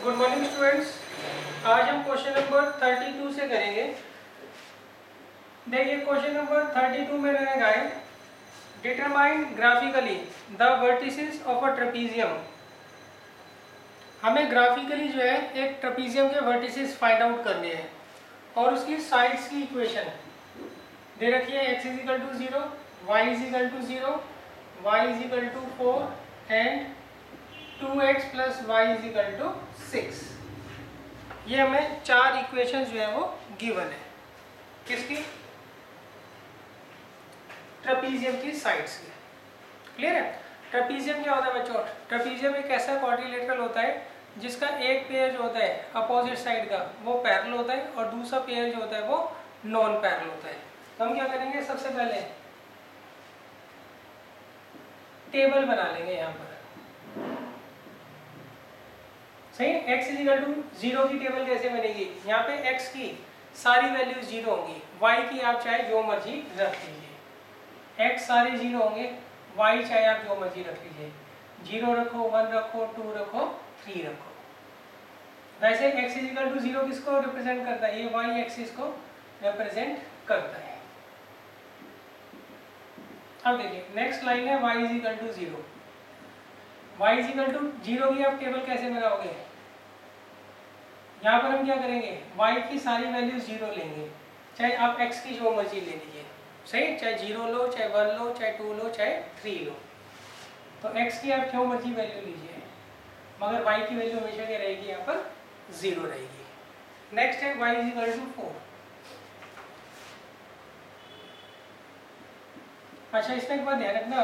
Good morning students. आज हम question number 32 से करेंगे। देखिए क्वेश्चन नंबर 32 में रहेगा determine graphically the vertices of a trapezium. हमें ग्राफिकली जो है एक ट्रेपीजियम के वर्टिसेस फाइंड आउट करने हैं और उसकी साइड्स की इक्वेशन दे रखी है। x is equal to 0, y is equal to 0, y is equal to 4 and 2x plus Y is equal to 6। ये हमें चार इक्वेशन जो है वो गिवन है। किसकी? ट्रेपीजियम की साइड्स की। क्लियर है? ट्रेपीजियम क्या होता है बच्चों? ट्रेपीजियम एक ऐसा क्वाड्रिलेटरल होता है जिसका एक पेयर जो होता है अपोजिट साइड का वो पैरेलल होता है और दूसरा पेयर जो होता है वो नॉन पैरेलल होता है। तो हम क्या करेंगे, सबसे पहले टेबल बना लेंगे यहाँ पर। सही है? x इज इक्वल टू 0 की टेबल कैसे बनेगी? यहाँ पे x की सारी वैल्यूज 0 होंगी, y की आप चाहे जो मर्जी रख लीजिए। x सारे 0 होंगे, y चाहे आप जो मर्जी रख लीजिए। 0 रखो, 1 रखो, 2 रखो, 3 रखो। वैसे x इज इक्वल टू 0 किसको रिप्रेजेंट करता है? ये y एक्सिस को रिप्रेजेंट करता है। अब देखिए नेक्स्ट लाइन है y is equal to 0। y is equal to 0 की आप टेबल कैसे बनाओगे? यहाँ पर हम क्या करेंगे, y की सारी वैल्यू 0 लेंगे, चाहे आप x की जो मर्जी ले लीजिए। सही? चाहे 0 लो, चाहे 1 लो, चाहे 2 लो, चाहे 3 लो। तो x की आप जो मर्जी वैल्यू लीजिए, मगर y की वैल्यू हमेशा क्या रहेगी? यहाँ पर 0 रहेगी। नेक्स्ट है y इज इक्वल टू 4। अच्छा, इसमें एक बात ध्यान रखना,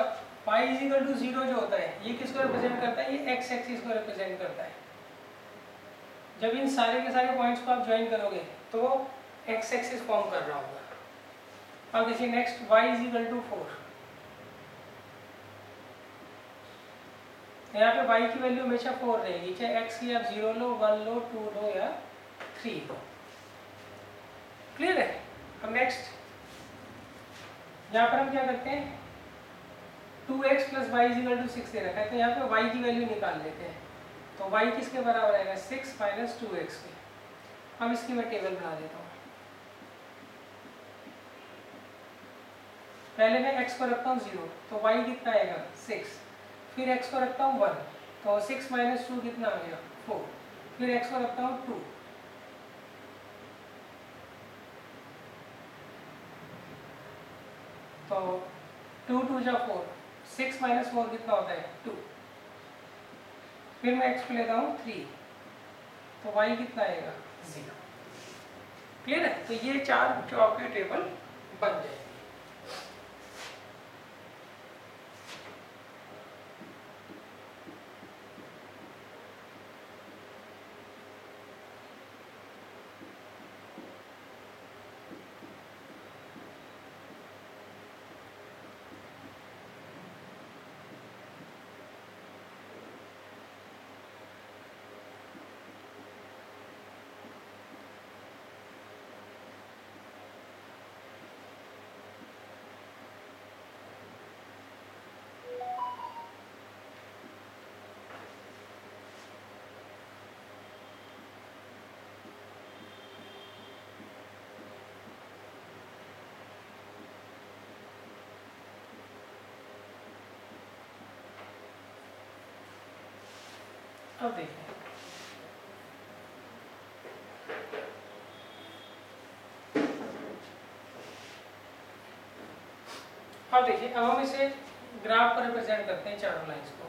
y इज इक्वल टू 0 जो होता है ये किसको रिप्रेजेंट करता है? ये x एक्सिस को रिप्रेजेंट करता है। जब इन सारे के सारे पॉइंट्स को आप ज्वाइन करोगे तो वो x एक्सिस फॉर्म कर रहा होगा। अब देखिए next y is equal to 4। यहाँ पे y की वैल्यू हमेशा 4 रहेगी, चाहे x की आप 0 लो, 1 लो, 2 लो या 3 लो। क्लियर है? अब नेक्स्ट यहाँ पर हम क्या करते हैं, 2x plus Y is equal to 6 दे रखा है, तो यहाँ पे y की वैल्यू निकाल लेते हैं। तो y किसके बराबर आएगा? 6 माइनस 2x के। अब इसकी मैं टेबल बना देता हूँ। पहले मैं x को रखता हूँ 0, तो y कितना आएगा? 6। फिर x को रखता हूँ 1, तो 6 माइनस 2 कितना आ गया? 4। फिर x को रखता हूँ 2, तो 2 2 जा 4, 6 माइनस 4 कितना होता है? 2। फिर मैं x को लेता हूँ 3, तो y कितना आएगा? 0। क्लियर है? तो ये चार जो आपके टेबल बन जाएगी। अब देखिए अब हम इसे ग्राफ पर रिप्रेजेंट करते हैं चारों लाइंस को।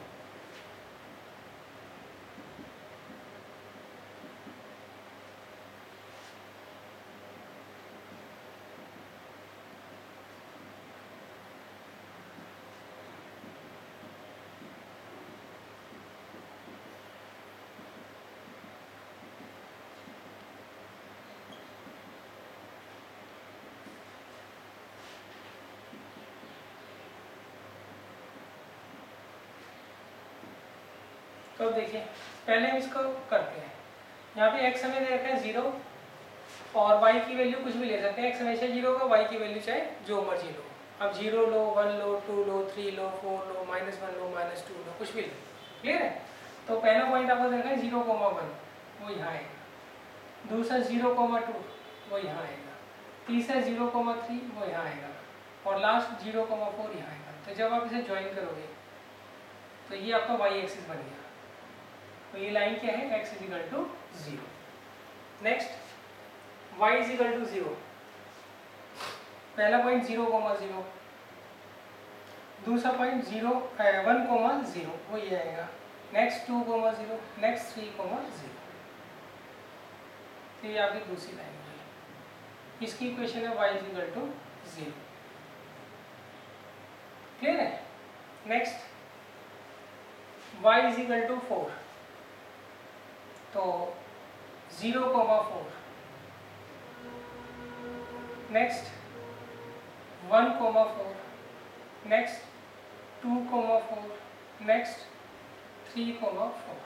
तो देखिए पहले हम इसको करते हैं। यहाँ पे x हमें दे रखा है 0 और y की वैल्यू कुछ भी ले सकते हैं। x हमेशा 0 होगा, y की वैल्यू चाहे जो मर्जी लो। अब 0 लो, 1 लो, 2 लो, 3 लो, 4 लो, -1 लो, -2 लो, कुछ भी लो। क्लियर है? तो पहला पॉइंट आपको दे रखा है 0, 1। वो यहाँ आएगा, दूसरा 0,2 वो यहाँ आएगा, तीसरा 0,3 वो यहाँ आएगा, और लास्ट 0,4 यहाँ आएगा। तो जब आप इसे ज्वाइन करोगे तो ये आपका वाई एक्सिस बन गया। तो ये लाइन क्या है, x is equal to 0। Next y is equal to 0, पहला पॉइंट 0,0, दूसरा पॉइंट 1,0 वो ये आएगा, नेक्स्ट 2,0, नेक्स्ट 3,0। तो ये आपकी दूसरी लाइन है, इसकी इक्वेशन है y is equal to 0। Clear है। Next y is equal to 4, तो 0,4, नेक्स्ट 1,4, नेक्स्ट 2,4, नेक्स्ट 3,4।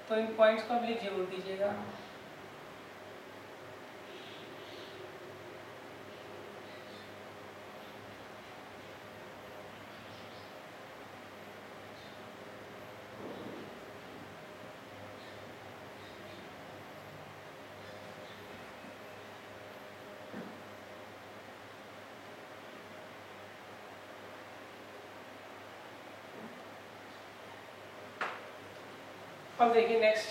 तो इन पॉइंट्स को आप लिख जरूर दीजिएगा। अब देखिए next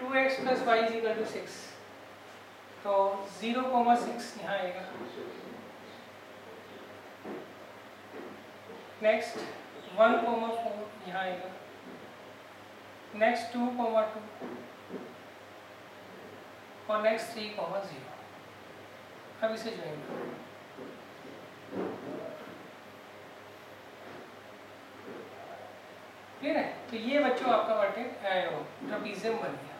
2x plus Y is equal to 6, तो 0,6 यहाँ आएगा, नेक्स्ट 1,4 यहाँ आएगा, नेक्स्ट 2,2 और नेक्स्ट 3,0। अब इसे ज्वाइन करो। क्लियर है। तो ये बच्चों आपका ट्रपीजियम बन गया।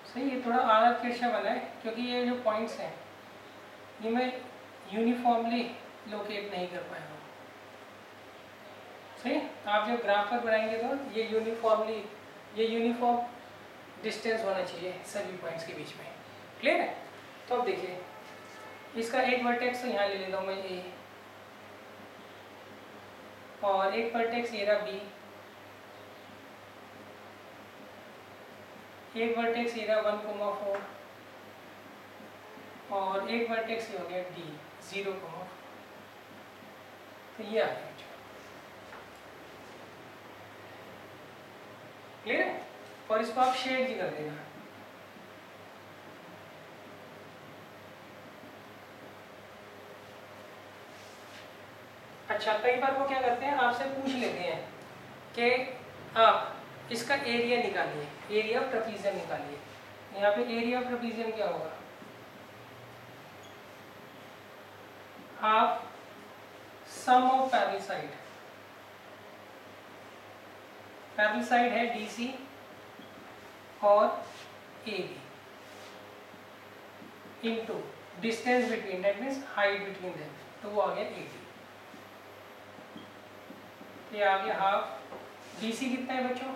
सही, ये थोड़ा आधा तिरछा बना है क्योंकि ये जो पॉइंट्स हैं ये मैं यूनिफॉर्मली लोकेट नहीं कर पाया हूँ। सही, आप जब ग्राफ पर बनाएंगे तो ये यूनिफॉर्म डिस्टेंस होना चाहिए सभी पॉइंट्स के बीच में। क्लियर है। तो अब देखिए इसका एक वर्टेक्स तो यहाँ ले लेता हूँ मैं ए, और एक वर्टेक्स ये रहा बी, एक वर्टेक्स ये रहा 1,4 और एक वर्टेक्स ये हो गया डी 0,4। तो ये आ गया। क्लियर है। और इसको आप शेड भी कर देना। अच्छा, कई बार वो क्या करते हैं, आपसे पूछ लेते हैं कि आप इसका एरिया निकालिए, एरिया ऑफ ट्रपीजियम निकालिए। यहाँ पे एरिया ऑफ ट्रपीजियम क्या होगा, half sum of parallel side. Parallel side है DC और AB into distance between, that means height between them, तो वो आ गया AB। ये आ गया हाफ। DC कितना है बच्चों,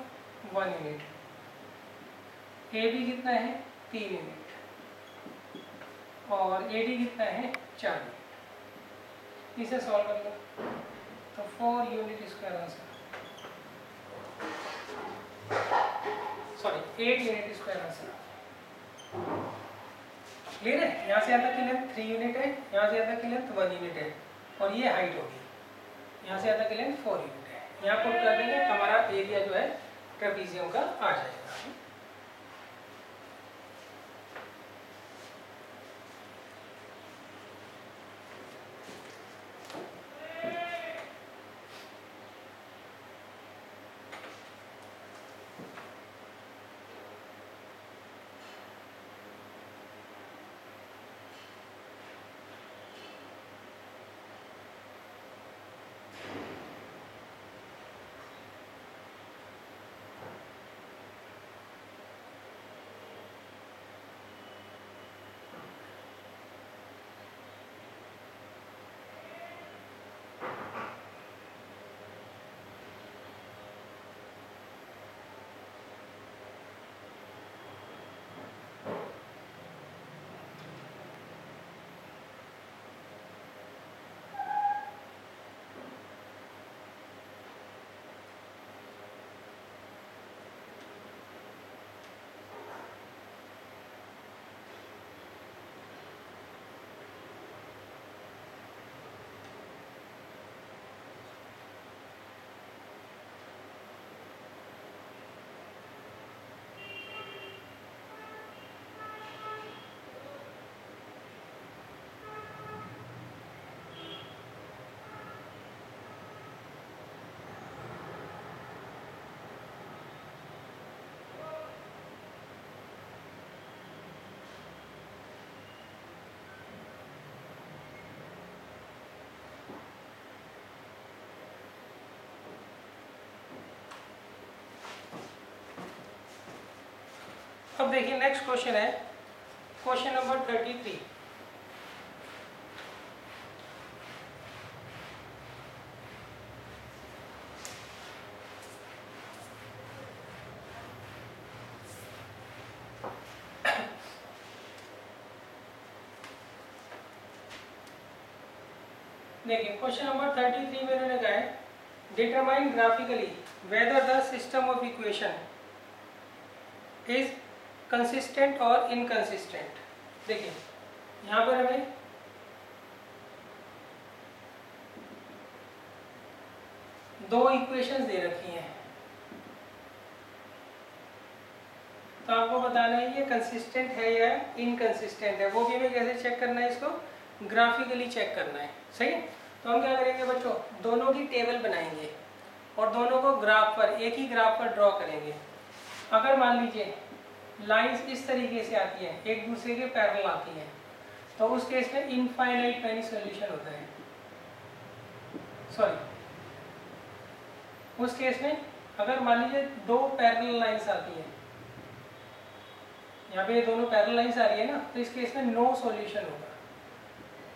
1 यूनिट। AB कितना है, 3 यूनिट। और AD कितना है, 4 यूनिट। इसे सॉल्व कर लो तो 4 unit square answer, sorry 8 unit square answer. Clear है। यहाँ से यहाँ तक की लेंथ 3 यूनिट है, यहाँ से यहाँ तक की लेंथ 1 यूनिट है, और ये हाइट होगी। यहाँ से यहाँ तक की लेंथ 4 यूनिट है। यहाँ पुट कर देंगे, हमारा एरिया जो है ट्रेपीजियम का आ जाएगा। अब देखिए नेक्स्ट क्वेश्चन है, क्वेश्चन नंबर 33। देखिए क्वेश्चन नंबर 33 में इन्होंने कहा है determine graphically whether the system of equation is consistent और इनकंसिस्टेंट। देखिए यहाँ पर हमें दो इक्वेशंस दे रखी हैं, तो आपको बताना है ये कंसिस्टेंट है या इनकंसिस्टेंट है। वो भी हमें कैसे चेक करना है, इसको ग्राफिकली चेक करना है। सही है, तो हम क्या करेंगे बच्चों, दोनों की टेबल बनाएंगे और दोनों को ग्राफ पर, एक ही ग्राफ पर ड्रॉ करेंगे। अगर मान लीजिए लाइंस इस तरीके से आती हैं, एक दूसरे के पैरेलल आती हैं, तो उस केस में इनफाइनाइट मैनी सॉल्यूशन होता है। सॉरी, उस केस में अगर मान लीजिए दो पैरेलल लाइंस आती हैं, यहाँ पे ये दोनों पैरेलल लाइंस आ रही है ना, तो इस केस में नो सॉल्यूशन होगा।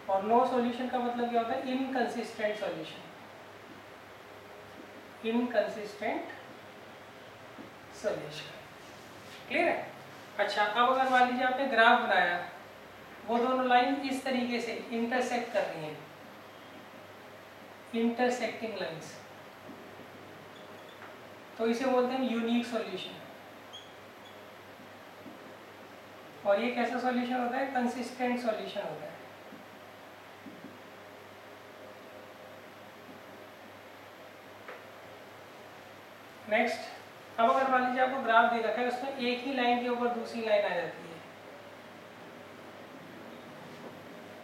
और नो सॉल्यूशन का मतलब क्या होता है, inconsistent solution, inconsistent solution. Clear है? अच्छा, अब अगर मान लीजिए आपने ग्राफ बनाया, वो दोनों लाइन इस तरीके से इंटरसेक्ट कर रही हैं, इंटरसेक्टिंग लाइंस, तो इसे बोलते हैं यूनिक सॉल्यूशन। और ये कैसा सॉल्यूशन होता है, कंसिस्टेंट सॉल्यूशन होता है। नेक्स्ट, अब अगर मान लीजिए आपको ग्राफ दे रखा है, उसमें एक ही लाइन के ऊपर दूसरी लाइन आ जाती है,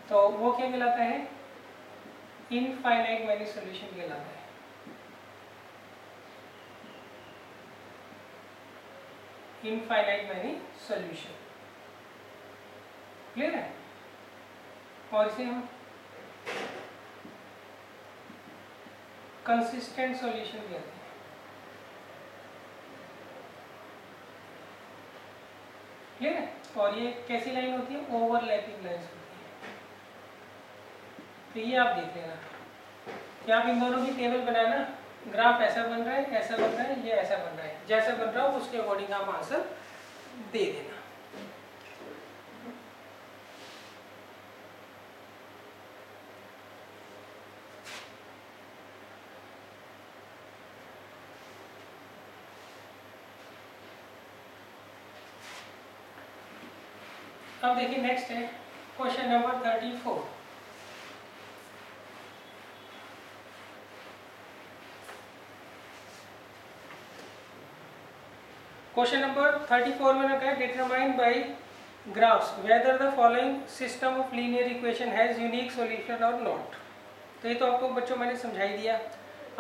तो वो क्या कहलाता है, इनफाइनाइट मैनी सॉल्यूशन कहलाता है। Infinite many solution. क्लियर है? और इसे हम कंसिस्टेंट सॉल्यूशन कहते हैं। क्लियर है? और ये कैसी लाइन होती है, ओवरलैपिंग लाइंस होती है। तो ये आप देख लेना कि आप इन दोनों की टेबल बनाना, ग्राफ ऐसा बन रहा है, ऐसा बन रहा है, ये ऐसा बन रहा है, जैसा बन रहा हो उसके अकॉर्डिंग आप आंसर दे देना। अब देखिए नेक्स्ट है क्वेश्चन नंबर 34। क्वेश्चन नंबर 34 में कहा है determine by graphs whether the following system of linear equation has unique solution और नॉट। तो ये तो आपको बच्चों मैंने समझाई दिया।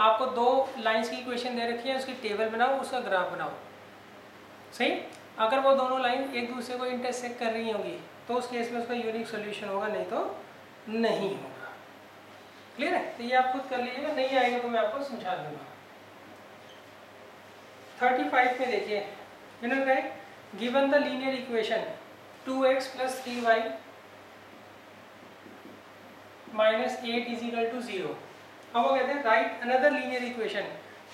आपको दो लाइंस की इक्वेशन दे रखी है, उसकी टेबल बनाओ, उसका ग्राफ बनाओ। सही, अगर वो दोनों लाइन एक दूसरे को इंटरसेक्ट कर रही होंगी तो उस केस में उसका यूनिक सॉल्यूशन होगा, नहीं तो नहीं होगा। क्लियर है? तो ये आप खुद कर लीजिएगा, नहीं आएगा तो मैं आपको समझा दूंगा। 35 में देखिए इन्होंने कहा given the linear equation 2x + 3y - 8 = 0। अब वो कहते हैं right another linear equation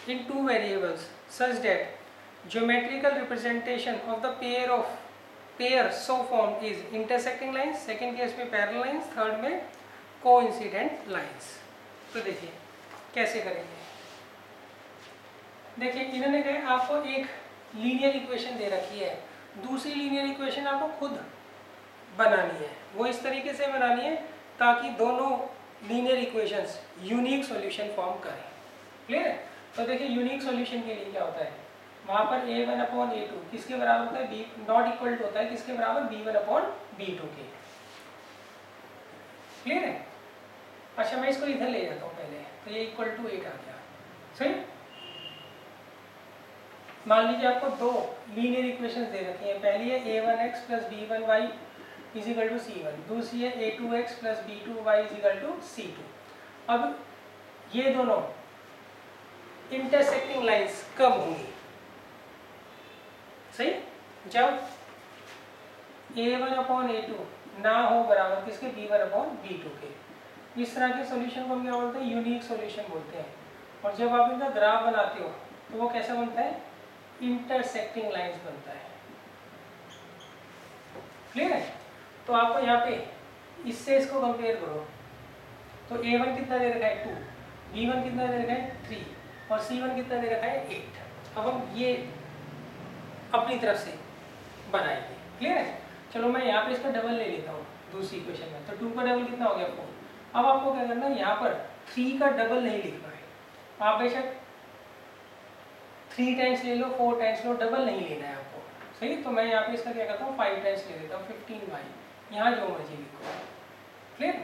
in two variables such that geometrical representation of the pair so formed is intersecting lines, second case में पैरेलल लाइंस, थर्ड में कोइंसिडेंट लाइंस। तो देखिए कैसे करेंगे। देखिए इन्होंने कहा आपको एक लीनियर इक्वेशन दे रखी है, दूसरी लीनियर इक्वेशन आपको खुद बनानी है। वो इस तरीके से बनानी है ताकि दोनों linear equations unique solution form करें। क्लियर है? तो देखिए यूनिक सॉल्यूशन के लिए क्या होता है, वहाँ पर a1/a2 किसके बराबर होता है, b नॉट इक्वल टू होता है किसके बराबर, b1/b2 के। क्लियर है? अच्छा मैं इसको इधर ले जाता हूँ पहले, तो ये = 8 आ गया। सही, मान लीजिए आपको दो लीनियर इक्वेशंस दे रखी हैं, पहली है a1x + b1y = c1, दूसरी है a2x + b2y = c2। अब ये दोनों इंटरसेक्टिंग लाइंस कब होंगी, सही, जब A1 अपॉन A2 ना हो बराबर किसके, B1 अपॉन B2 के। इस तरह के सॉल्यूशन को हम क्या बोलते हैं, यूनिक सॉल्यूशन बोलते हैं। और जब आप इनका ग्राफ बनाते हो तो वो कैसा बनता है, इंटरसेक्टिंग लाइंस बनता है। क्लियर है। तो आपको यहाँ पे इससे इसको कंपेयर करो तो A1 कितना दे रखा है 2, B1 कितना दे रखा है 3 और C1 कितना दे रखा है 8। अब हम ये अपनी तरफ से बनाएंगे। क्लियर है। चलो मैं यहाँ पे इसका डबल ले लेता हूँ दूसरी इक्वेशन में, तो 2 का डबल कितना हो गया 4। अब आपको क्या करना है, यहाँ पर 3 का डबल नहीं लिखना है, आप बेशक 3 टाइम्स ले लो 4 टाइम्स लो, डबल नहीं लेना है आपको। सही। तो मैं यहाँ पे इसका क्या करता हूँ 5 टाइम्स ले लेता हूँ 15y, यहाँ जो मर्जी लिखो। क्लियर।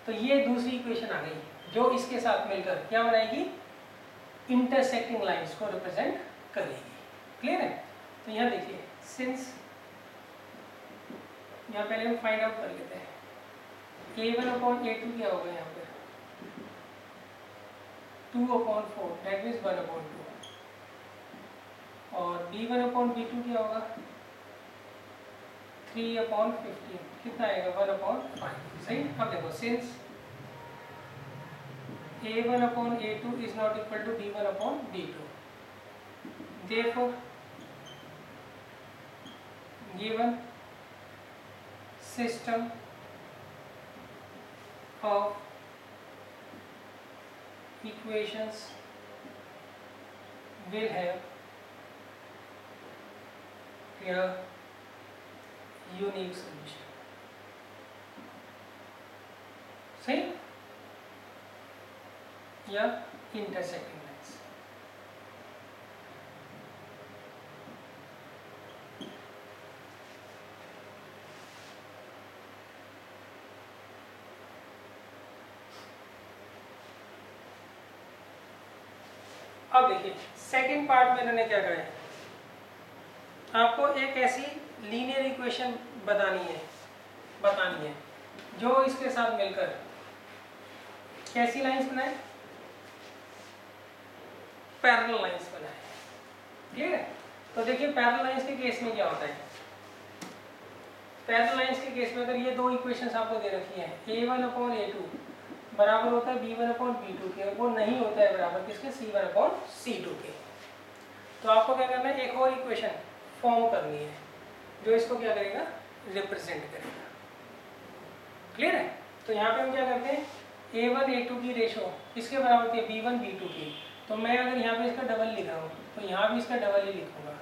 तो ये दूसरी इक्वेशन आ गई जो इसके साथ मिलकर क्या बनाएगी, इंटरसेक्टिंग लाइंस को रिप्रेजेंट करेगी। क्लियर है। तो यहाँ देखिए सिंस, यहाँ पहले हम फाइंड आउट कर लेते हैं A1 अपॉन A2 क्या होगा यहाँ पर 2 अपॉन 4 दैट मीन्स 1 अपॉन 2 और B1 अपॉन B2 क्या होगा 3 अपॉन 15 कितना आएगा 1 अपॉन 5। सही। अब देखो since A1 upon A2 is not equal to B1 upon B2. Therefore, given system of equations will have a unique solution. सही या इंटरसेक्टिंग लाइंस। अब देखिए सेकंड पार्ट में इन्होंने क्या कहा है, आपको एक ऐसी लीनियर इक्वेशन बतानी है जो इसके साथ मिलकर कैसी लाइंस बनाए, पैरेलल लाइंस बनाए। क्लियर है। तो देखिए पैरेलल लाइंस के केस में क्या होता है, पैरेलल लाइंस के केस में अगर ये दो इक्वेशंस आपको दे रखी हैं A1 अपॉन A2 बराबर होता है B1 अपॉन B2 के, वो नहीं होता है बराबर किसके C1 अपॉन C2 के, तो आपको क्या करना है एक और इक्वेशन फॉर्म करनी है जो इसको क्या करेगा, रिप्रेजेंट करेगा। क्लियर है। तो यहाँ पे हम क्या करते हैं A1 A2 की रेशो किसके बराबर होती है B1 B2 की, तो मैं अगर यहाँ पे इसका डबल लिख रहा हूँ तो यहाँ भी इसका डबल ही लिखूंगा,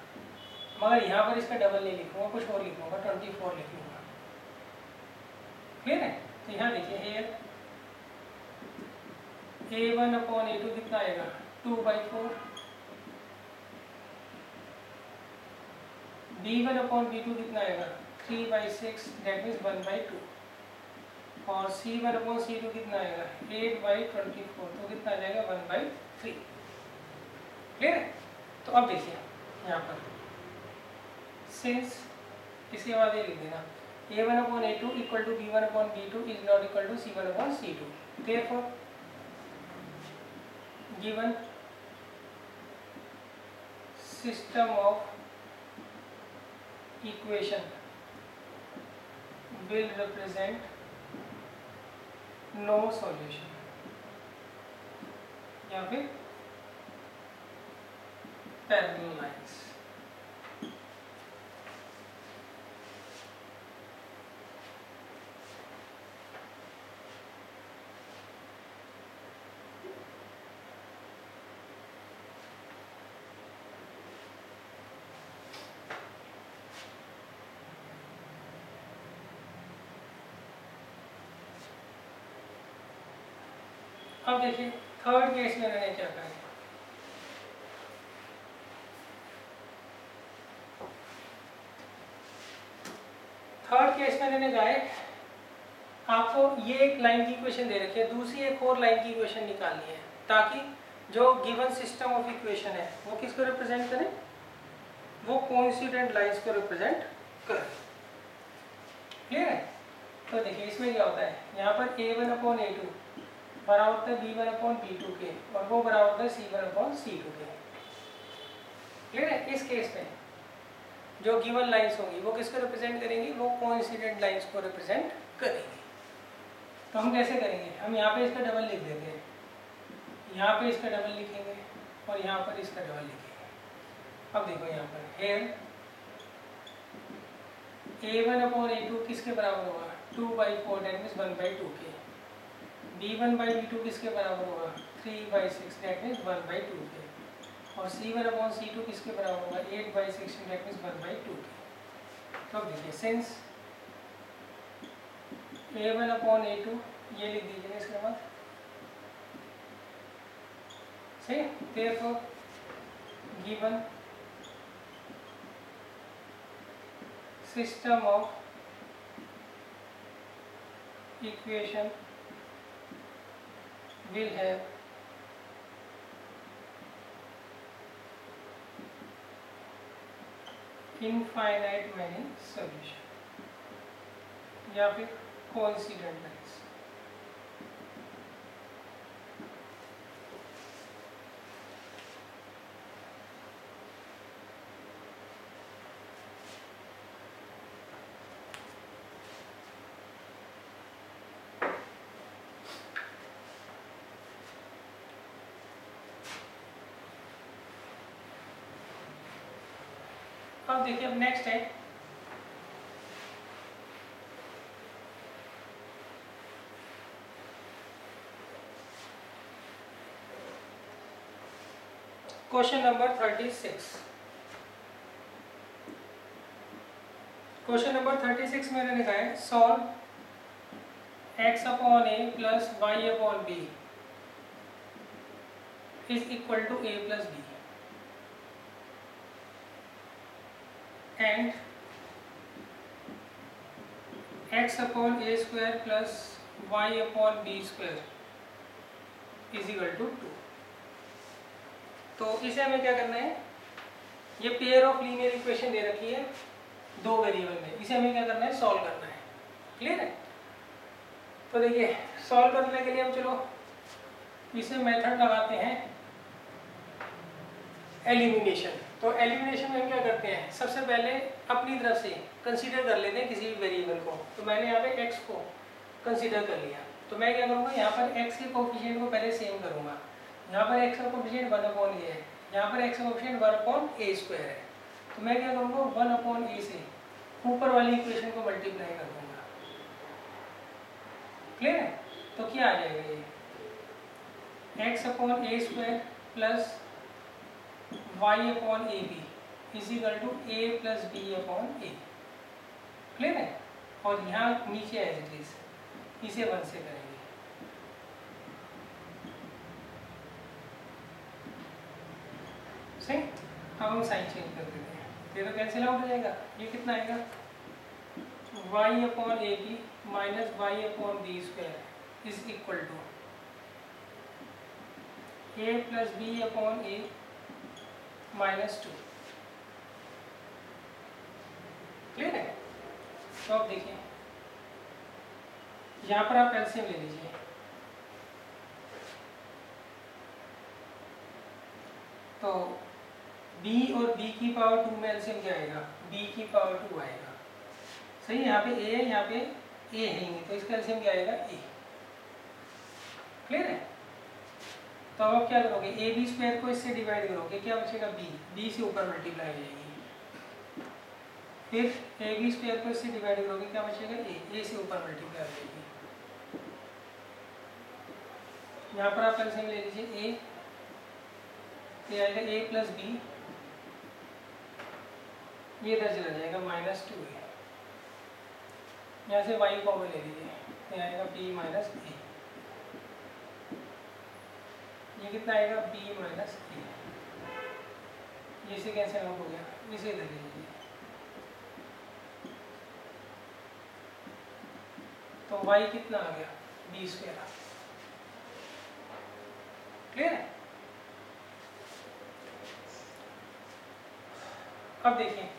मगर यहाँ पर इसका डबल नहीं लिखूंगा, कुछ और लिखूंगा 24 लिख लूंगा। क्लियर है। तो यहाँ देखिए A1 अपॉन A2 कितना आएगा 2/4, B1 अपॉन B2 कितना आएगा 3/6 दैट मीन्स 1/2 और C1 अपॉन C2 कितना आएगा 8/24 तो कितना आ जाएगा 1/3। क्लियर है। तो अब देखिए यहाँ पर सिंस इसके बाद ये लिख देना A1 upon A2 equal to B1 upon B2 is not equal to C1 upon C2। Therefore given system of equation will represent no solution या फिर parallel lines। अब देखिए थर्ड केस में मैंने क्या कहा, थर्ड केस में मैंने कहा है आपको ये एक लाइन की इक्वेशन दे रखी है, दूसरी एक और लाइन की इक्वेशन निकालनी है ताकि जो गिवन सिस्टम ऑफ इक्वेशन है वो किसको रिप्रेजेंट करे, वो कोइंसिडेंट लाइंस को रिप्रेजेंट करे। क्लियर है। तो देखिए इसमें क्या होता है, यहाँ पर A1 अपॉन A2 बराबर होता है B1 अपॉन B2 के और वो बराबर होता है C1 अपॉन C2 के। क्लियर है। इस केस में जो गिवन लाइंस होंगी वो किसको रिप्रेजेंट करेंगी, वो कोइंसिडेंट लाइंस को रिप्रेजेंट करेंगी। तो हम कैसे करेंगे, हम यहाँ पे इसका डबल लिख देते हैं, यहाँ पे इसका डबल लिखेंगे और यहाँ पर इसका डबल लिखेंगे। अब देखो यहाँ पर हेयर a1/a2 किसके बराबर होगा, 2/4 दैट मीन्स 1/2 के। b1/b2 किसके बराबर होगा, 3/6 दैट मीन्स 1/2 के। और c1/c2 किसके बराबर होगा, 8/16 दैट मीन्स 1/2 के। तो अब देखिए सिंस a1/a2 ये लिख दीजिए इसके बाद सही। therefore given system of equation will have infinite many solution या फिर coincident lines। अब देखिए अब नेक्स्ट है क्वेश्चन नंबर 36। क्वेश्चन नंबर 36 मैंने लिखा है solve x/a plus y/b is equal to a plus b and x/a square plus y/b square is equal to 2। तो इसे हमें क्या करना है, ये पेयर ऑफ लीनियर इक्वेशन दे रखी है दो वेरिएबल में, इसे हमें क्या करना है, सॉल्व करना है। क्लियर है। तो देखिए सॉल्व करने के लिए हम चलो इसे मेथड लगाते हैं एलिमिनेशन। तो एलिमिनेशन में हम क्या करते हैं, सबसे पहले अपनी तरफ से कंसीडर कर लेते हैं किसी भी वेरिएबल को। तो मैंने यहाँ पे x को कंसीडर कर लिया, तो मैं क्या करूँगा, यहाँ पर x के कोफिशिएंट को पहले सेम करूँगा। यहाँ पर x का कोफिशिएंट 1/a है, यहाँ पर x का कोफिशिएंट 1/a स्क्वायर है। तो मैं क्या करूँगा, 1/a से ऊपर वाली इक्वेशन को मल्टीप्लाई कर दूँगा। क्लियर है। तो क्या आ जाएगा, ये x/a square plus y/ab is equal to a plus b/a। Clear है। और यहाँ नीचे एज इट इज इसे 1 से करेंगे। सही। अब हम साइन चेंज कर देते हैं, ये तो कैंसिल आउट हो जाएगा। ये कितना आएगा, y/ab minus y/b square is equal to a plus b/a minus 2। Clear है। तो अब देखिए यहाँ पर आप एलसीएम ले लीजिए। तो b और b की पावर 2 में एलसीएम क्या आएगा, b की पावर 2 आएगा। सही। यहाँ पे a है, यहाँ पे a है नहीं, तो इसका एलसीएम क्या आएगा, a। क्लियर है। तो अब आप क्या करोगे, ए बी स्क्वायर को इससे डिवाइड करोगे, क्या बचेगा, बी से ऊपर मल्टीप्लाई हो जाएगी। फिर ए बी स्क्वायर को इससे डिवाइड करोगे, क्या बचेगा, ए से ऊपर मल्टीप्लाई हो जाएगी। यहाँ पर आप एलसीएम ले लीजिए, ये आएगा a प्लस बी, ये इधर चला जाएगा -2 है। यहाँ से y कॉमन ले लीजिए, ये आएगा b माइनस ए। ये कितना आएगा, b माइनस ए। ये से कैंसिल आउट हो गया, इसे इधर ले लीजिए। तो y कितना आ गया, b स्क्वायर। क्लियर है। अब देखिए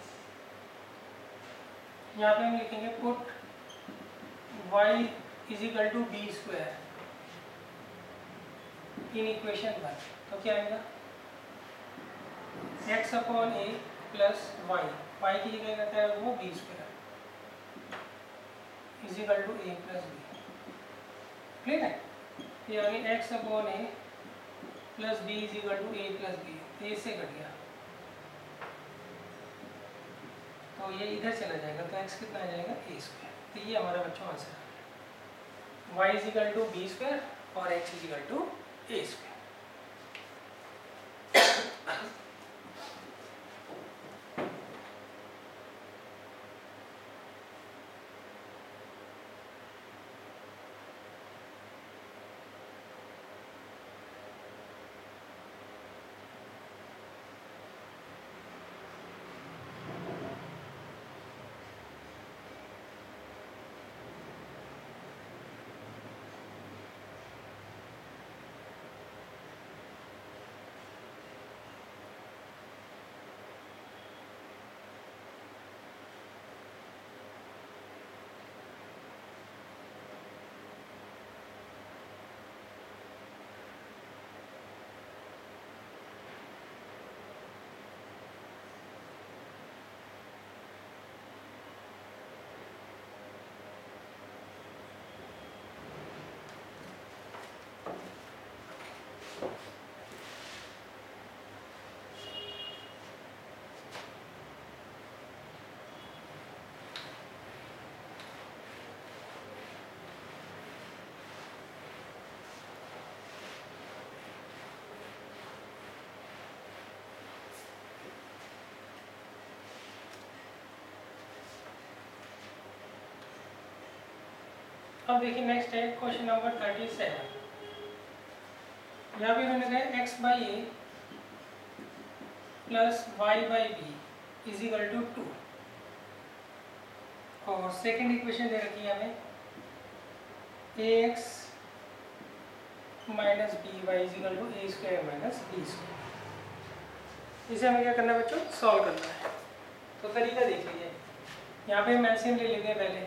यहाँ पे हम लिखेंगे put y is equal to B square in equation 1। तो क्या आएगा, x/a प्लस y वाई की जगह क्या क्या वो b square is equal to a plus b. Clear है? ये आगे x upon A plus b is equal to a plus b, a से कट गया तो ये इधर चला जाएगा तो एक्स कितना आ जाएगा ए स्क्वायर। तो ये हमारा बच्चों आंसर आ गया, y is equal to B square और x is equal to A square. अब देखिए नेक्स्ट है क्वेश्चन नंबर 37। यहाँ पे मैंने कहा x by A plus Y by B is equal to 2 और सेकेंड इक्वेशन दे रखी है हमें ax minus B Y is equal to A square minus B square. इसे हमें क्या करना है बच्चों, सॉल्व करना है। तो तरीका देख लीजिए, यहाँ पे हम एलसीएम ले लेते हैं पहले,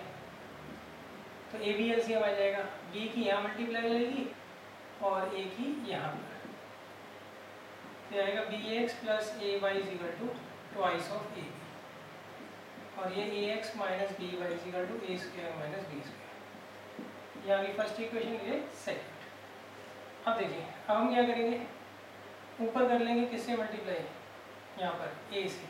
तो ए बी एलसीएम आ जाएगा, बी की यहाँ मल्टीप्लाई लगेगी और ए की यहाँ पर, तो आएगा b x plus a y is equal to twice of a b और ये a x minus B Y is equal to A square minus B square. ये आगे फर्स्ट इक्वेशन, ये सेकंड। अब देखिए अब हम क्या करेंगे, ऊपर कर लेंगे किससे मल्टीप्लाई, यहाँ पर ए से,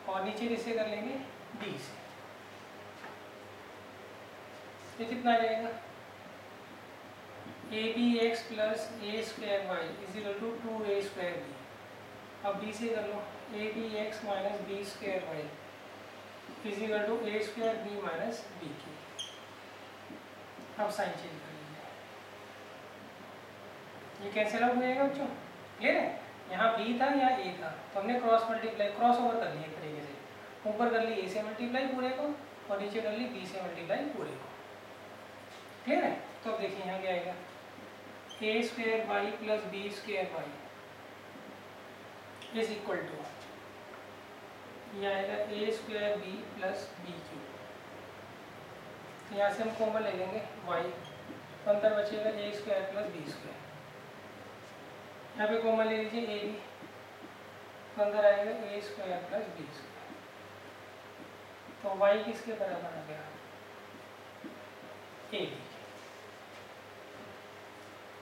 और नीचे किससे कर लेंगे, बी से। ये कितना आ जाएगा, a b x plus a square y is equal to 2a square b. अब बी से कर लो, a b x minus B square y is equal to A square b minus b की। अब साइन चेंज कर लीजिए, ये cancel out हो जाएगा बच्चों। क्लियर है? यहाँ बी था यहाँ ए था, तो हमने क्रॉस मल्टीप्लाई क्रॉस ओवर कर लिया एक तरीके से, ऊपर कर ली ए से मल्टीप्लाई पूरे को और नीचे कर ली बी से मल्टीप्लाई पूरे को। क्लियर है? तो अब देखिए यहाँ क्या आएगा, a square Y plus b square y is equal to, यह आएगा a square b plus b cube. यहाँ से हम कॉमन ले लेंगे वाई, तो अंदर बचेगा ए स्क्वायर प्लस बी स्क्वायर। यहाँ पे कॉमन ले लीजिए ए बी, तो अंदर आएगा a square plus b square. तो वाई किसके बराबर आ गया, ए बी।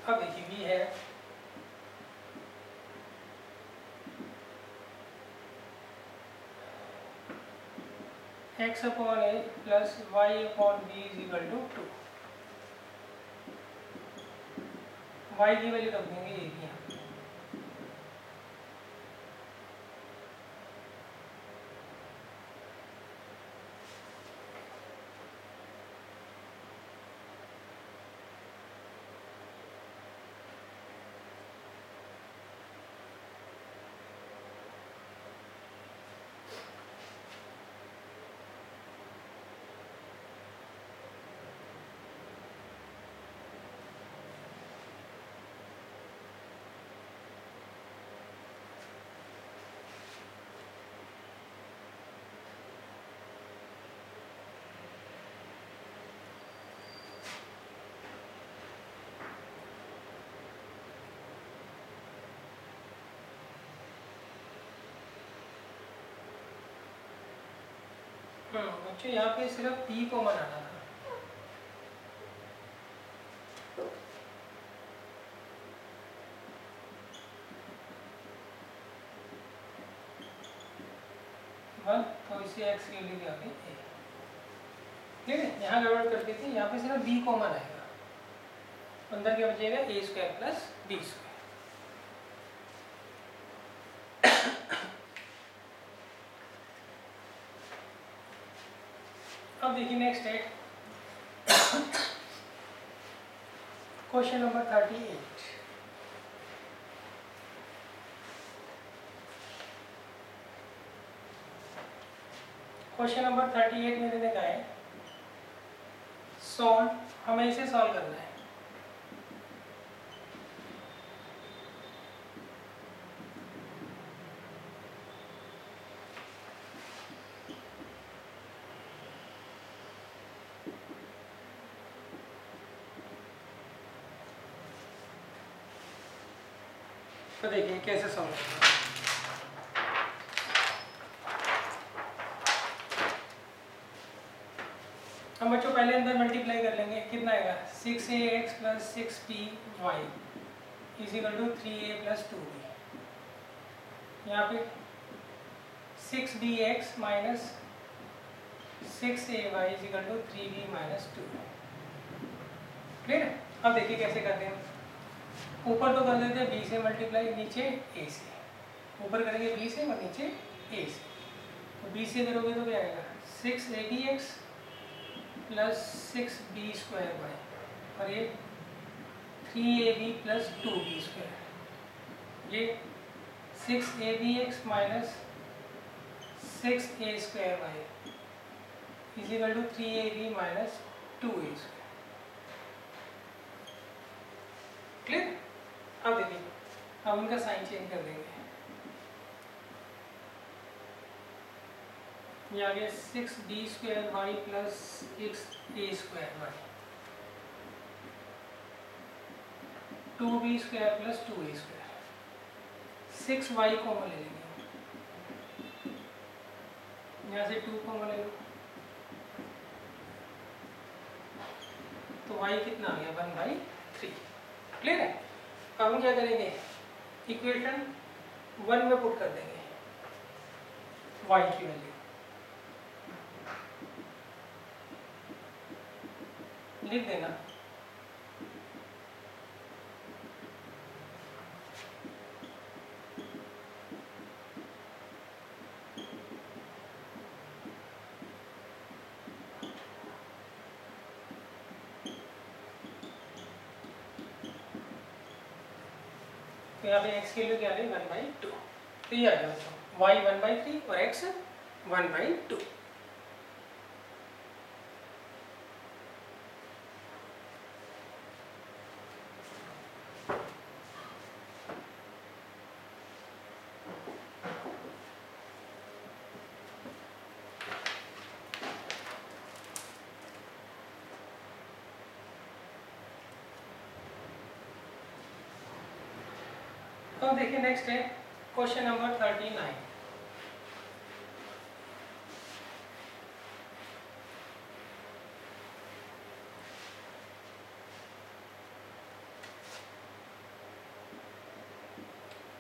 अब देखिए बी है x upon A plus Y upon B is equal to 2। Y की वैल्यू रख देंगे ए की, बच्चों यहाँ पे सिर्फ b को बनाना था। तो इसे x की वैल्यू क्या आ गई a। ठीक है, यहाँ गड़बड़ कर दी थी, यहाँ पे सिर्फ b कॉमन आएगा, अंदर क्या बचेगा a square plus b square. अब देखिए नेक्स्ट है क्वेश्चन नंबर 38। क्वेश्चन नंबर 38 में मैंने कहा है सॉल्व, हमें इसे सॉल्व करना है। तो देखिए कैसे सॉल्व करना है। हम बच्चों पहले अंदर मल्टीप्लाई कर लेंगे, कितना आएगा 6ax plus 6by is equal to 3a plus 2b। यहाँ पे 6bx minus 6ay is equal to 3b minus 2। Clear है? अब देखिए कैसे करते हैं। ऊपर तो कर देते हैं b से मल्टीप्लाई, नीचे a से। ऊपर करेंगे b से और नीचे a से। तो b से करोगे तो क्या आएगा 6abx plus 6b square by, और ये 3ab प्लस 2b स्क्वायर, ये 6abx minus 6a square by is equal to 3ab minus 2a square. Clear? अब देखिए, अब उनका साइन चेंज कर देंगे। ये आ गया 6b square Y plus 6a square Y, 2b square plus 2a square. 6y common ले लेंगे, यहाँ से 2 कॉमन ले लो, तो y कितना आ गया 1/3। क्लियर है? अब हम क्या करेंगे, इक्वेशन 1 में पुट कर देंगे y की वैल्यू, लिख देना तो यहाँ पे x की वैल्यू क्या आ गई 1/2। तो ये आ गया बच्चों y 1/3 और x 1/2। तो देखिए नेक्स्ट है क्वेश्चन नंबर 39।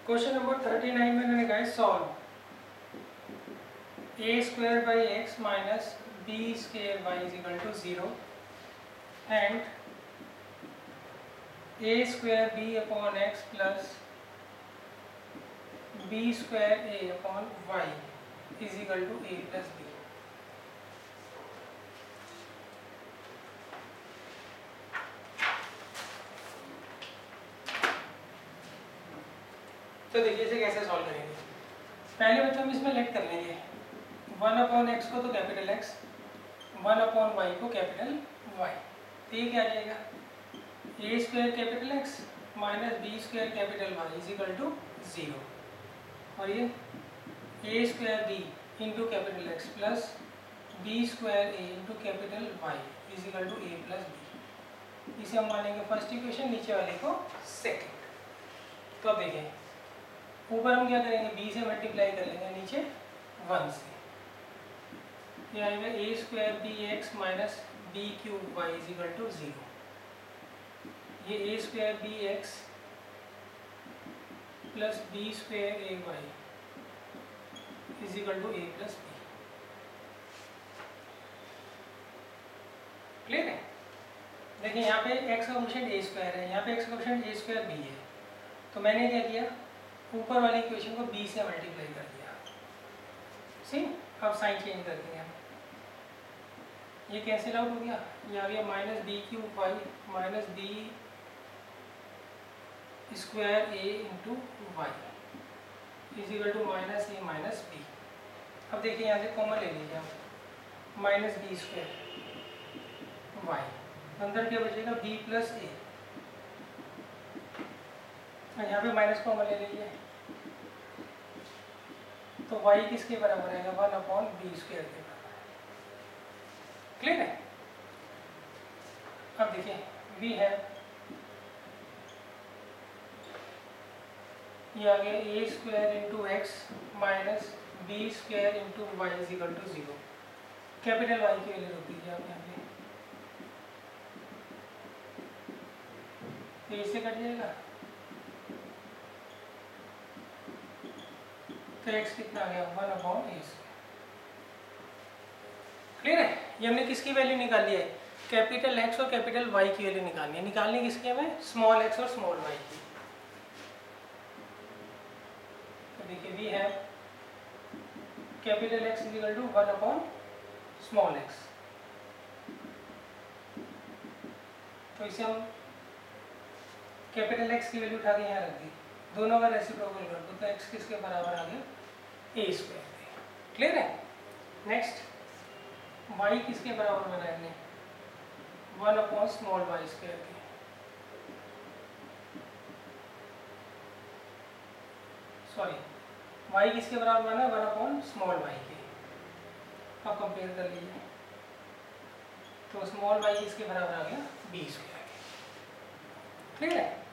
क्वेश्चन नंबर 39 में मैंने कहा है solve a square by X minus b square by is equal to 0 and a square b upon X plus b square a upon y is equal to a plus b। तो देखिए इसे कैसे solve करेंगे। पहले बच्चों हम इसमें late कर लेंगे 1 अपॉन एक्स को तो कैपिटल x, 1 अपॉन y को कैपिटल y। तो ये क्या आ जाएगा a square capital x minus b square capital y is equal to 0, और ये a square b into capital x plus b square a into capital y is equal to a plus b। इसे हम मानेंगे first equation, नीचे वाले को second. तो अब देखें ऊपर हम क्या करेंगे b से मल्टीप्लाई कर लेंगे नीचे 1 से, ये आएगा a square b x minus B cube y is equal to 0। ये a square b x plus b square a y is equal to a plus b. Clear है? देखिए यहाँ पे x का कोएफिशिएंट ए स्क्वायर है, यहाँ पे x का कोएफिशिएंट ए स्क्वायर बी है, तो मैंने क्या किया, ऊपर वाली इक्वेशन को b से मल्टीप्लाई कर दिया। सी, अब साइन चेंज कर देंगे हम, ये कैंसिल आउट हो गया, ये आ गया minus B cube Y minus B square A into Y is equal to minus A minus B. अब देखिए यहाँ से कॉमन ले लीजिए आप, माइनस बी स्क्वायर वाई, अंदर क्या बचेगा b प्लस ए, यहाँ पे माइनस कॉमन ले लीजिए, तो y किसके बराबर आएगा, 1/b स्क्वायर के बराबर। क्लियर है? अब देखिए वी है, ये आ गया a square into x minus B square into Y is equal to 0। Capital y की वैल्यू रख दीजिए आप यहाँ पे, तो इससे कट जाएगा, तो x कितना आ गया, 1/a। क्लियर है? ये हमने किसकी वैल्यू निकाली है, कैपिटल x और कैपिटल y की वैल्यू निकालनी है। निकालनी किसकी हमें, स्मॉल x और स्मॉल y की। तो देखिए वी है capital X is equal to 1/स्मॉल x, तो इसे हम कैपिटल X की वैल्यू उठा के यहाँ रख दी, दोनों का रेसिप्रोकल कर दो, तो x किसके बराबर आ गया, ए स्क्वायर। क्लियर है? नेक्स्ट y किसके बराबर बनाएंगे, 1/स्मॉल y स्क्वायर के। सॉरी, y किसके बराबर बना, 1/स्मॉल y के। अब कंपेयर कर लीजिए, तो स्मॉल y किसके बराबर आ गया, b स्क्वायर। क्लियर है?